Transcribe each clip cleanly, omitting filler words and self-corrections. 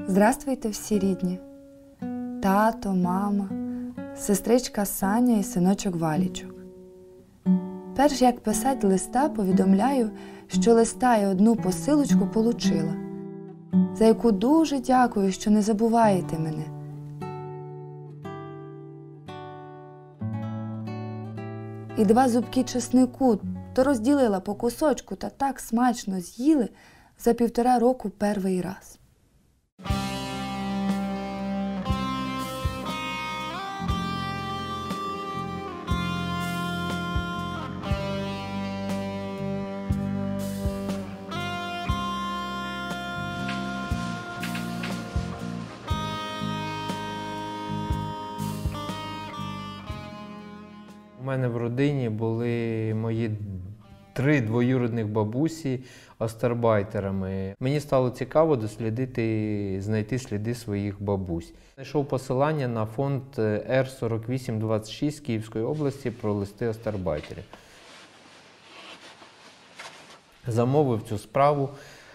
Здравствуйте всі рідні! Тато, мама, сестричка Саня і синочок Валічок. Перш як писати листа, повідомляю, що листа і одну посилочку получила, за яку дуже дякую, що не забуваєте мене. І 2 зубки чеснику то розділила по кусочку та так смачно з'їли за 1,5 року перший раз. У мене в родині були мої 3 двоюрідних бабусі остарбайтерами. Мені стало цікаво дослідити, знайти сліди своїх бабусь. Знайшов посилання на фонд Р-4826 Київської області про листи остарбайтерів. Замовив цю справу.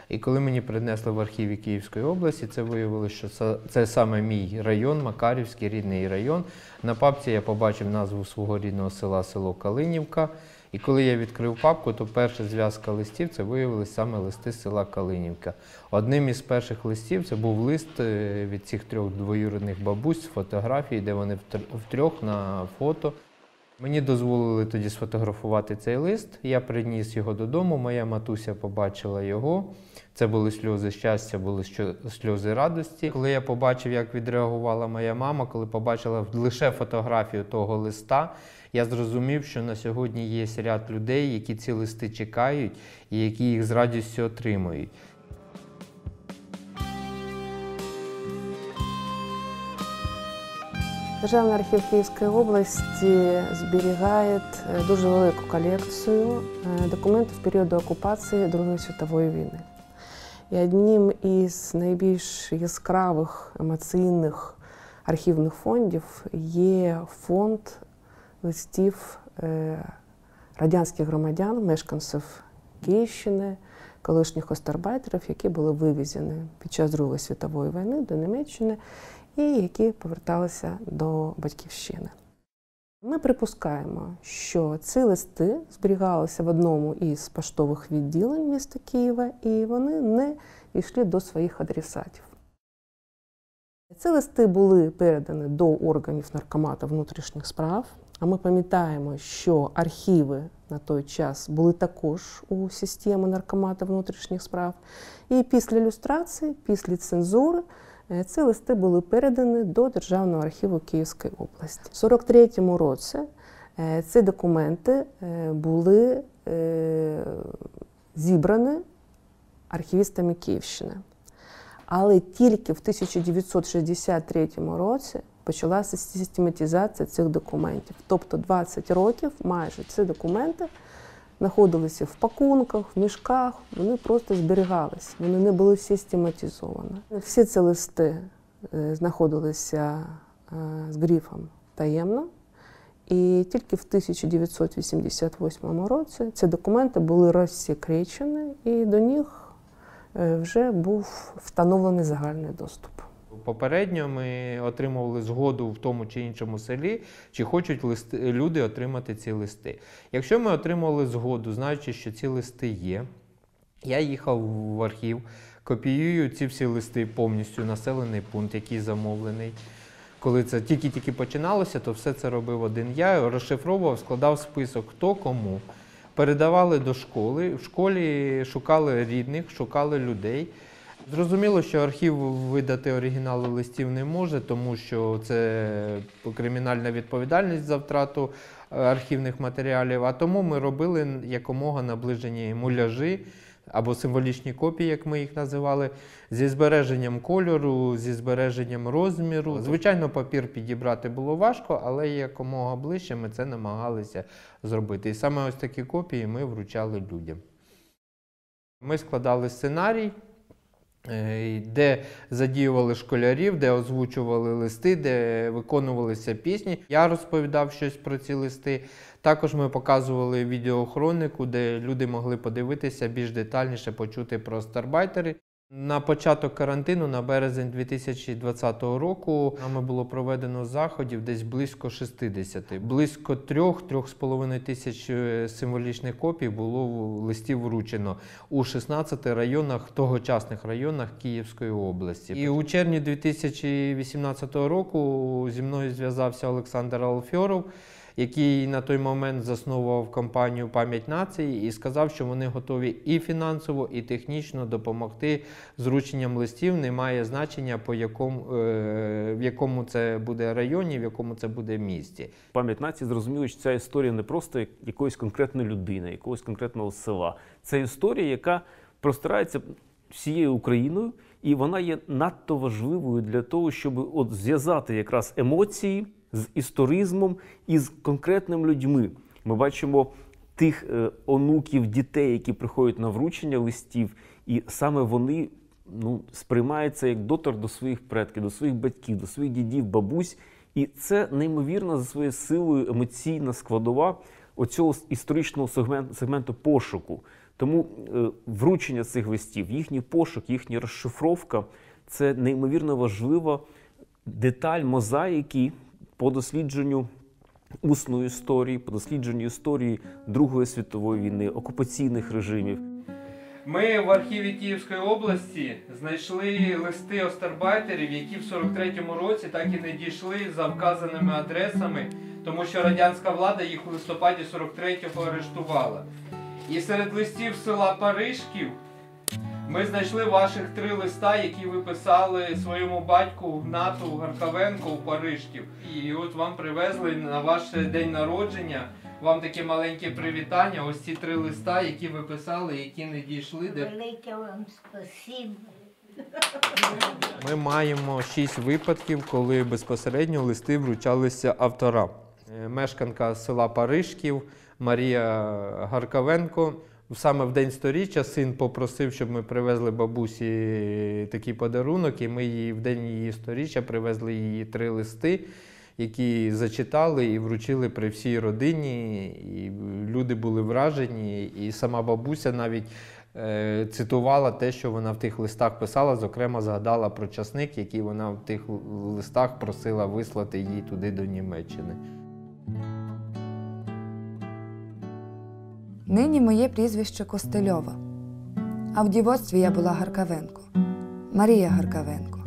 І коли мені принесли в архіві Київської області, це виявилося, що це саме мій район, Макарівський, рідний район. На папці я побачив назву свого рідного села, село Калинівка. І коли я відкрив папку, то перша зв'язка листів – це виявилися саме листи з села Калинівка. Одним із перших листів це був лист від цих 3 двоюрідних бабусь з фотографії, де вони втрьох на фото. Мені дозволили тоді сфотографувати цей лист, я приніс його додому, моя матуся побачила його. Це були сльози щастя, були сльози радості. Коли я побачив, як відреагувала моя мама, коли побачила лише фотографію того листа, я зрозумів, що на сьогодні є ряд людей, які ці листи чекають і які їх з радістю отримують. Державний архів Київської області зберігає дуже велику колекцію документів періоду окупації Другої світової війни. І одним із найбільш яскравих емоційних архівних фондів є фонд листів радянських громадян, мешканців Київщини, колишніх остарбайтерів, які були вивезені під час Другої світової війни до Німеччини і які поверталися до батьківщини. Ми припускаємо, що ці листи зберігалися в одному із поштових відділень міста Києва, і вони не йшли до своїх адресатів. Ці листи були передані до органів Наркомату внутрішніх справ, а ми пам'ятаємо, що архіви на той час були також у системі Наркомату внутрішніх справ. І після ілюстрації, після цензури, ці листи були передані до Державного архіву Київської області. У 1943 році ці документи були зібрані архівістами Київщини. Але тільки в 1963 році почалася систематизація цих документів. Тобто 20 років майже ці документи знаходилися в пакунках, в мішках, вони просто зберігалися, вони не були систематизовані. Всі ці листи знаходилися з грифом «таємно», і тільки в 1988 році ці документи були розсекречені, і до них вже був встановлений загальний доступ. Попередньо ми отримували згоду в тому чи іншому селі, чи хочуть люди отримати ці листи. Якщо ми отримали згоду, знаючи, що ці листи є, я їхав в архів, копіюю ці всі листи повністю, населений пункт, який замовлений. Коли це тільки-тільки починалося, то все це робив один я, розшифровував, складав список, хто кому. Передавали до школи, в школі шукали рідних, шукали людей. Зрозуміло, що архів видати оригінали листів не може, тому що це кримінальна відповідальність за втрату архівних матеріалів, а тому ми робили якомога наближені муляжі або символічні копії, як ми їх називали, зі збереженням кольору, зі збереженням розміру. Звичайно, папір підібрати було важко, але якомога ближче ми це намагалися зробити. І саме ось такі копії ми вручали людям. Ми складали сценарій, де задіювали школярів, де озвучували листи, де виконувалися пісні. Я розповідав щось про ці листи. Також ми показували відеохронику, де люди могли подивитися більш детальніше, почути про остарбайтери. На початок карантину, на березень 2020 року, нами було проведено заходів десь близько 60. Близько 3-3,5 тисяч символічних копій було листів вручено у 16 районах, тогочасних районах Київської області. І у червні 2018 року зі мною зв'язався Олександр Алфьоров, який на той момент засновував компанію «Пам'ять нації» і сказав, що вони готові і фінансово, і технічно допомогти з врученням листів. Немає значення, в якому це буде районі, в якому це буде місті. «Пам'ять нації» зрозуміло, що ця історія не просто якоїсь конкретної людини, якогось конкретного села. Це історія, яка простирається всією Україною, і вона є надто важливою для того, щоб от зв'язати якраз емоції з історизмом і з конкретними людьми. Ми бачимо тих онуків, дітей, які приходять на вручення листів, і саме вони сприймаються як дотор до своїх предків, до своїх батьків, до своїх дідів, бабусь. І це неймовірно за своєю силою емоційна складова оцього історичного сегменту пошуку. Тому вручення цих листів, їхній пошук, їхня розшифровка – це неймовірно важлива деталь мозаїки по дослідженню усної історії, по дослідженню історії Другої світової війни, окупаційних режимів. Ми в архіві Київської області знайшли листи остарбайтерів, які в 43-му році так і не дійшли за вказаними адресами, тому що радянська влада їх у листопаді 43-го арештувала. І серед листів села Паришків ми знайшли ваших 3 листа, які ви писали своєму батьку Гнату Гаркавенку у Паришків. І от вам привезли на ваш день народження, вам таке маленьке привітання, ось ці 3 листа, які ви писали, які не дійшли. Велике вам спасибо. Ми маємо 6 випадків, коли безпосередньо листи вручалися авторам. Мешканка села Паришків Марія Гаркавенко. Саме в день сторіччя син попросив, щоб ми привезли бабусі такий подарунок, і ми їй в день її сторіччя привезли їй 3 листи, які зачитали і вручили при всій родині. І люди були вражені, і сама бабуся навіть цитувала те, що вона в тих листах писала, зокрема згадала про часник, який вона в тих листах просила вислати їй туди до Німеччини. Нині моє прізвище Костельова, а в дівоцтві я була Гаркавенко, Марія Гаркавенко.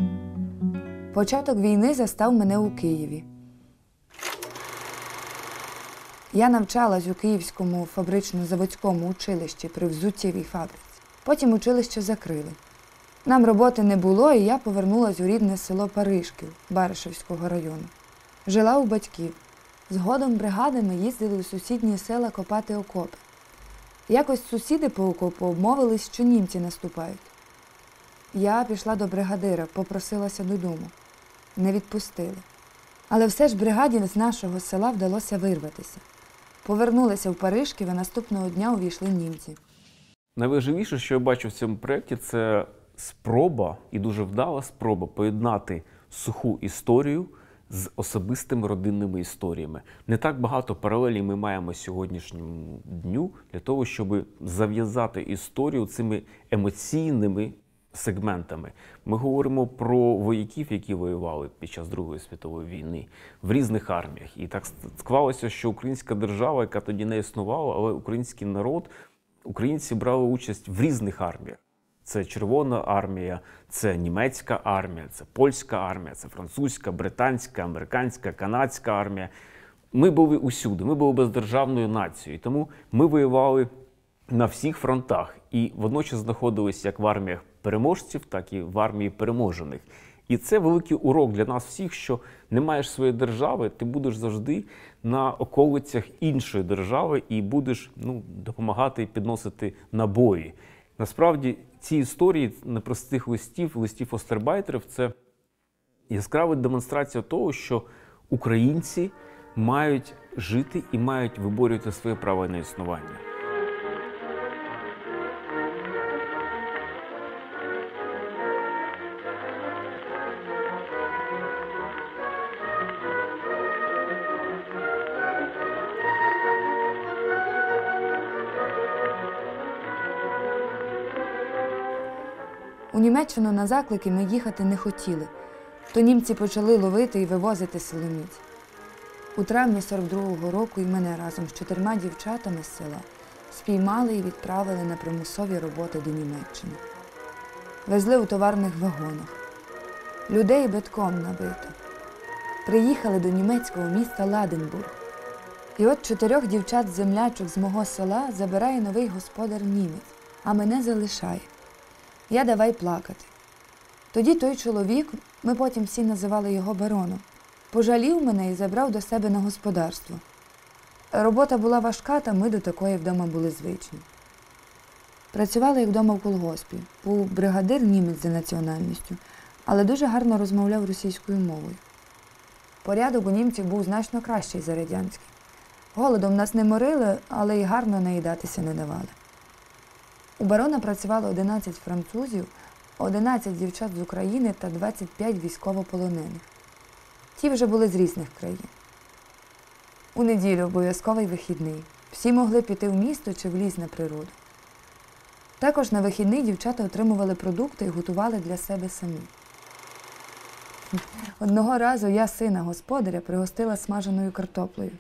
Початок війни застав мене у Києві. Я навчалась у Київському фабрично-заводському училищі при взуттєвій фабриці. Потім училище закрили. Нам роботи не було, і я повернулась у рідне село Паришків Баришівського району. Жила у батьків. Згодом бригадами їздили у сусідні села копати окопи. Якось сусіди по окопу обмовились, що німці наступають. Я пішла до бригадира, попросилася додому. Не відпустили. Але все ж бригаді з нашого села вдалося вирватися. Повернулися в Паришків, а наступного дня увійшли німці. Найважливіше, що я бачу в цьому проєкті, це спроба, і дуже вдала спроба, поєднати суху історію з особистими родинними історіями. Не так багато паралелей ми маємо сьогоднішньому дню для того, щоб зав'язати історію цими емоційними сегментами. Ми говоримо про вояків, які воювали під час Другої світової війни в різних арміях. І так склалося, що українська держава, яка тоді не існувала, але український народ, українці брали участь в різних арміях. Це Червона армія, це німецька армія, це польська армія, це французька, британська, американська, канадська армія. Ми були усюди, ми були бездержавною нацією, тому ми воювали на всіх фронтах і водночас знаходилися як в арміях переможців, так і в армії переможених. І це великий урок для нас всіх, що не маєш своєї держави, ти будеш завжди на околицях іншої держави і будеш допомагати підносити набої. Насправді, ці історії непростих листів остарбайтерів – це яскрава демонстрація того, що українці мають жити і мають виборювати своє право на існування. У Німеччину на заклики ми їхати не хотіли, то німці почали ловити і вивозити силоміць. У травні 42-го року і мене разом з 4 дівчатами з села спіймали і відправили на примусові роботи до Німеччини. Везли у товарних вагонах. Людей битком набито. Приїхали до німецького міста Ладенбург. І от 4 дівчат-землячок з мого села забирає новий господар німець, а мене залишає. Я давай плакати. Тоді той чоловік, ми потім всі називали його бароном, пожалів мене і забрав до себе на господарство. Робота була важка, та ми до такої вдома були звичні. Працювала як вдома в колгоспі. Був бригадир німець за національністю, але дуже гарно розмовляв російською мовою. Порядок у німців був значно кращий за радянський. Голодом нас не морили, але й гарно наїдатися не давали. У барона працювало 11 французів, 11 дівчат з України та 25 військовополонених. Ті вже були з різних країн. У неділю обов'язковий вихідний. Всі могли піти в місто чи в ліс на природу. Також на вихідний дівчата отримували продукти і готували для себе самі. Одного разу я сина господаря пригостила смаженою картоплею.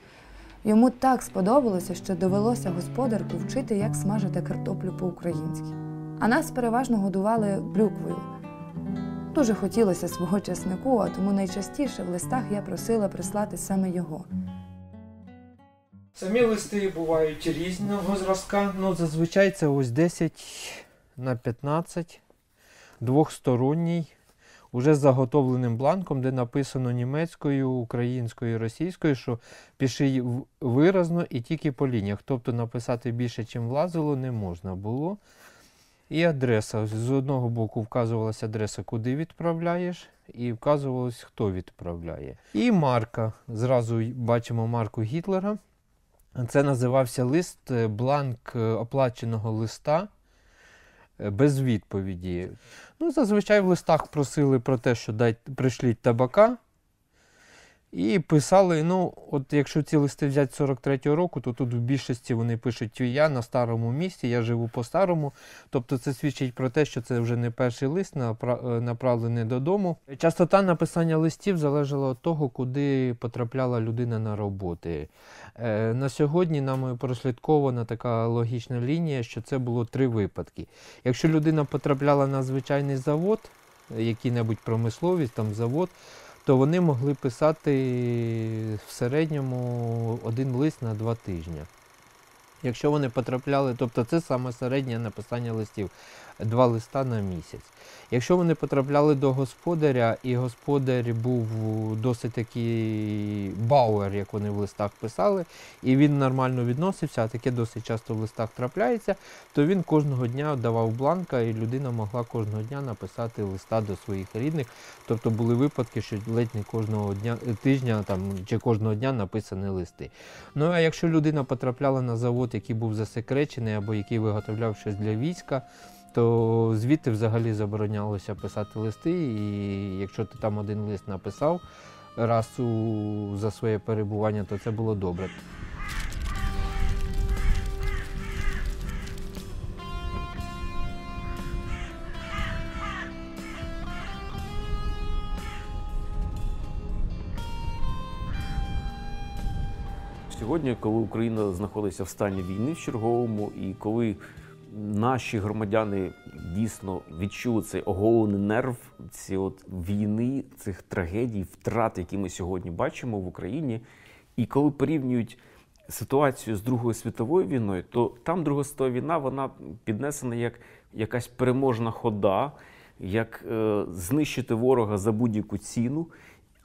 Йому так сподобалося, що довелося господарку вчити, як смажити картоплю по-українськи. А нас переважно годували брюквою. Дуже хотілося свого чеснику, а тому найчастіше в листах я просила прислати саме його. Самі листи бувають різного зразка. Зазвичай це ось 10х15, двохсторонній, уже з заготовленим бланком, де написано німецькою, українською, російською, що пиши виразно і тільки по лініях. Тобто написати більше, чим влазило, не можна було. І адреса. З одного боку вказувалася адреса, куди відправляєш, і вказувалось, хто відправляє. І марка. Зразу бачимо марку Гітлера. Це називався лист, бланк оплаченого листа без відповіді. Зазвичай в листах просили про те, що пришліть табака. І писали, от якщо ці листи взяти 43-го року, то тут в більшості вони пишуть я на старому місці, я живу по-старому. Тобто це свідчить про те, що це вже не перший лист, направлений додому. Частота написання листів залежала від того, куди потрапляла людина на роботи. На сьогодні нами прослідкована така логічна лінія, що це було 3 випадки. Якщо людина потрапляла на звичайний завод, який-небудь промисловість, там завод, то вони могли писати в середньому 1 лист на 2 тижні. Якщо вони потрапляли, тобто це саме середнє написання листів, 2 листа на місяць. Якщо вони потрапляли до господаря, і господар був досить такий бауер, як вони в листах писали, і він нормально відносився, а таке досить часто в листах трапляється, то він кожного дня давав бланка, і людина могла кожного дня написати листа до своїх рідних. Тобто були випадки, що ледь не кожного тижня чи кожного дня написані листи. А якщо людина потрапляла на завод, який був засекречений або який виготовляв щось для війська, то звідти взагалі заборонялося писати листи, і якщо ти там 1 лист написав раз за своє перебування, то це було добре. Сьогодні, коли Україна знаходиться в стані війни в черговому, і коли наші громадяни дійсно відчули цей оголений нерв війни, цих трагедій, втрат, які ми сьогодні бачимо в Україні, і коли порівнюють ситуацію з Другою світовою війною, то там Друга світова війна, вона піднесена як якась переможна хода, як знищити ворога за будь-яку ціну.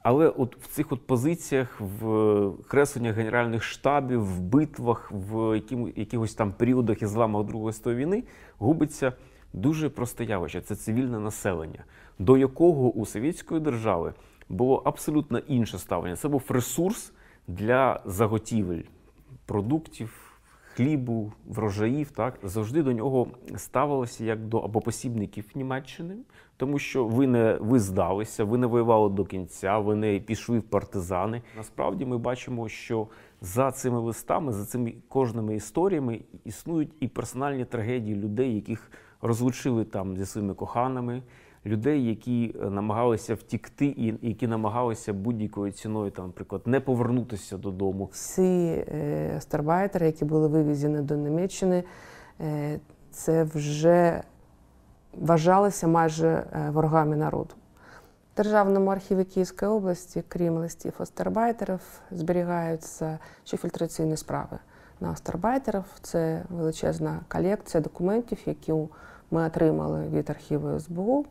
Але от в цих позиціях, в кресленнях генеральних штабів, в битвах, в якихось там періодах і зламах Другої світової війни губиться дуже просте явище – це цивільне населення, до якого у совєтської держави було абсолютно інше ставлення. Це був ресурс для заготівель продуктів, хлібу, врожаїв. Завжди до нього ставилося як до або посібників Німеччини, тому що ви здалися, ви не воювали до кінця, ви не пішли в партизани. Насправді ми бачимо, що За цими листами, за цими кожними історіями існують і персональні трагедії людей, яких розлучили там зі своїми коханими, людей, які намагалися втікти і які намагалися будь-якою ціною, там, наприклад, не повернутися додому. Всі гастарбайтери, які були вивезені до Німеччини, це вже вважалися майже ворогами народу. В Державному архіві Київської області, крім листів гастарбайтерів, зберігаються ще фільтраційні справи на гастарбайтерів. Це величезна колекція документів, які ми отримали від архіву СБУ.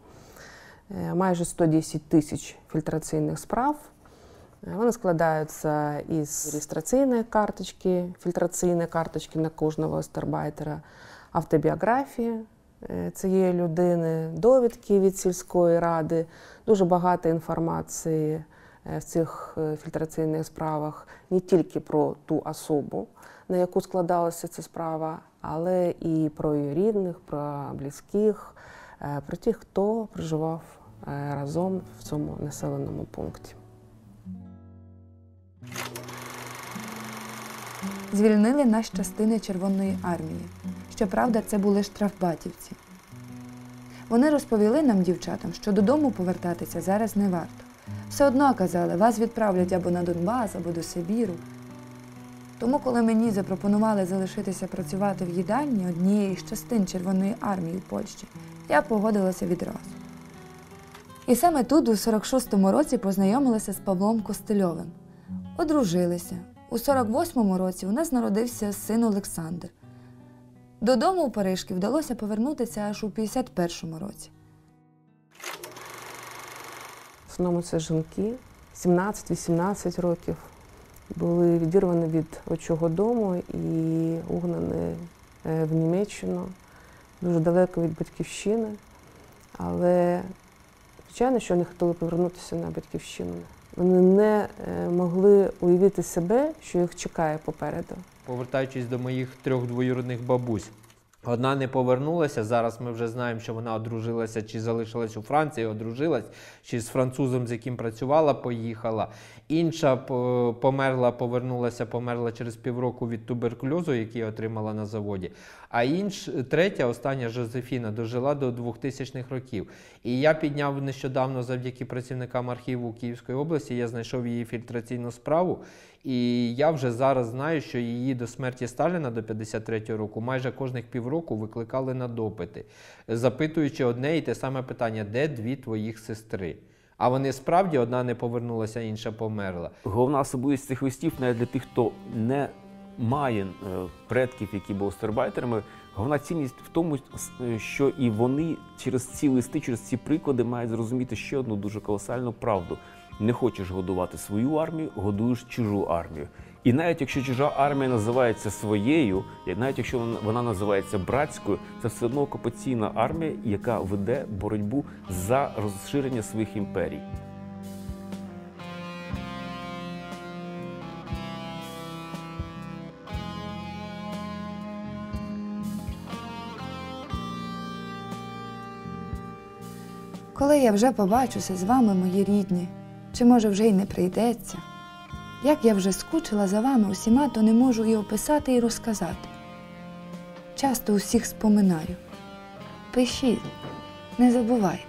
Майже 110 тисяч фільтраційних справ. Вони складаються із реєстраційної карточки, фільтраційної карточки на кожного гастарбайтера, автобіографії цієї людини, довідки від сільської ради, дуже багато інформації в цих фільтраційних справах не тільки про ту особу, на яку складалася ця справа, але і про її рідних, про близьких, про тих, хто проживав разом в цьому населеному пункті. Звільнили нас частини Червоної армії. Щоправда, це були штрафбатівці. Вони розповіли нам, дівчатам, що додому повертатися зараз не варто. Все одно, казали, вас відправлять або на Донбас, або до Сибіру. Тому, коли мені запропонували залишитися працювати в їдальні однієї з частин Червоної армії в Польщі, я погодилася відразу. І саме тут, у 46-му році, познайомилася з Павлом Костельовим. Одружилися. У 48-му році у нас народився син Олександр. Додому у Парижки вдалося повернутися аж у 51-му році. В основному це жінки, 17-18 років, були відірвані від отчого дому і угнані в Німеччину, дуже далеко від батьківщини. Але, звичайно, що вони хотіли повернутися на батьківщину. Вони не могли уявити себе, що їх чекає попереду. Повертаючись до моїх 3 двоюрідних бабусь. Одна не повернулася, зараз ми вже знаємо, що вона одружилася, чи залишилась у Франції, одружилась, чи з французом, з яким працювала, поїхала. Інша померла через півроку від туберкульозу, який отримала на заводі. А третя, остання, Жозефіна, дожила до 2000-х років. І я підняв нещодавно, завдяки працівникам архіву Київської області, я знайшов її фільтраційну справу. І я вже зараз знаю, що її до смерті Сталіна, до 53-го року, майже кожних півроку викликали на допити, запитуючи одне і те саме питання: де 2 твоїх сестри? А вони справді, одна не повернулася, інша померла. Головна особливість цих листів, навіть для тих, хто не має предків, які були гастарбайтерами, головна цінність в тому, що і вони через ці листи, через ці приклади мають зрозуміти ще одну дуже колосальну правду. Не хочеш годувати свою армію, годуєш чужу армію. І навіть якщо чужа армія називається своєю, навіть якщо вона називається братською, це все одно окупаційна армія, яка веде боротьбу за розширення своїх імперій. Коли я вже побачуся з вами, мої рідні, чи може вже й не прийдеться, як я вже скучила за вами усіма, то не можу і описати, і розказати. Часто усіх споминаю. Пишіть, не забувайте.